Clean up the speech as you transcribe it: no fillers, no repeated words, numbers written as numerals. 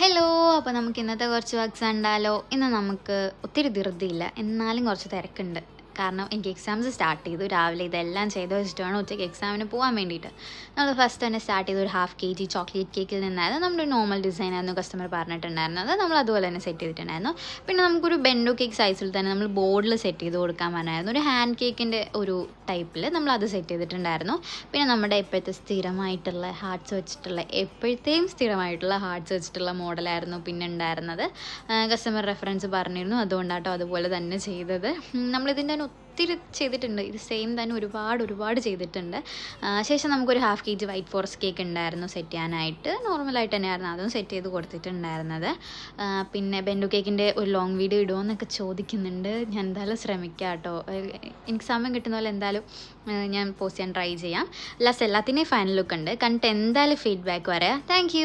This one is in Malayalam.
ഹലോ, അപ്പോൾ നമുക്ക് ഇന്നത്തെ കുറച്ച് വർക്ക്സ് കണ്ടാലോ. ഇന്ന് നമുക്ക് ഒത്തിരി ധൃതിയില്ല, എന്നാലും കുറച്ച് തിരക്കുണ്ട്. കാരണം എനിക്ക് എക്സാംസ് സ്റ്റാർട്ട് ചെയ്തു. രാവിലെ ഇതെല്ലാം ചെയ്ത് വെച്ചിട്ട് വേണം ഉച്ചയ്ക്ക് എക്സാമിന് പോകാൻ വേണ്ടിയിട്ട്. നമ്മൾ ഫസ്റ്റ് തന്നെ സ്റ്റാർട്ട് ചെയ്ത് ഒരു 1/2 kg ചോക്ലേറ്റ് കേക്കിൽ നിന്നായിരുന്നു. നമ്മുടെ നോർമൽ ഡിസൈനായിരുന്നു കസ്റ്റമർ പറഞ്ഞിട്ടുണ്ടായിരുന്നത്. നമ്മൾ അതുപോലെ തന്നെ സെറ്റ് ചെയ്തിട്ടുണ്ടായിരുന്നു. പിന്നെ നമുക്കൊരു ബെൻഡോ കേക്ക് സൈസിൽ തന്നെ നമ്മൾ ബോർഡിൽ സെറ്റ് ചെയ്ത് കൊടുക്കാൻ പറഞ്ഞായിരുന്നു. ഒരു ഹാൻഡ് കേക്കിൻ്റെ ഒരു ടൈപ്പിൽ നമ്മൾ അത് സെറ്റ് ചെയ്തിട്ടുണ്ടായിരുന്നു. പിന്നെ നമ്മുടെ ഇപ്പോഴത്തെ സ്ഥിരമായിട്ടുള്ള ഹാർട്ട്സ് വെച്ചിട്ടുള്ള എപ്പോഴത്തെയും സ്ഥിരമായിട്ടുള്ള ഹാർട്ട്സ് വെച്ചിട്ടുള്ള മോഡലായിരുന്നു പിന്നെ ഉണ്ടായിരുന്നത്. കസ്റ്റമർ റെഫറൻസ് പറഞ്ഞിരുന്നു, അതുകൊണ്ടാട്ടോ അതുപോലെ തന്നെ ചെയ്തത്. നമ്മളിതിൻ്റെ ഒത്തിരി ചെയ്തിട്ടുണ്ട്. ഇത് സെയിം തന്നെ ഒരുപാട് ചെയ്തിട്ടുണ്ട്. ശേഷം നമുക്കൊരു 1/2 kg വൈറ്റ് ഫോറസ്റ്റ് കേക്ക് ഉണ്ടായിരുന്നു സെറ്റ് ചെയ്യാനായിട്ട്. നോർമലായിട്ട് തന്നെയായിരുന്നു അതും സെറ്റ് ചെയ്ത് കൊടുത്തിട്ടുണ്ടായിരുന്നത്. പിന്നെ ബെൻഡോ കേക്കിൻ്റെ ഒരു ലോങ് വീഡിയോ ഇടുമോ എന്നൊക്കെ ചോദിക്കുന്നുണ്ട്. ഞാൻ എന്തായാലും ശ്രമിക്കാം കേട്ടോ. എനിക്ക് സമയം കിട്ടുന്ന പോലെ എന്തായാലും ഞാൻ പോസ്റ്റ് ചെയ്യാൻ ട്രൈ ചെയ്യാം. എല്ലാത്തിൻ്റെയും ഫൈനൽ ലുക്ക് ഉണ്ട്. കണ്ടിട്ട് എന്തായാലും ഫീഡ്ബാക്ക് പറയാം. താങ്ക്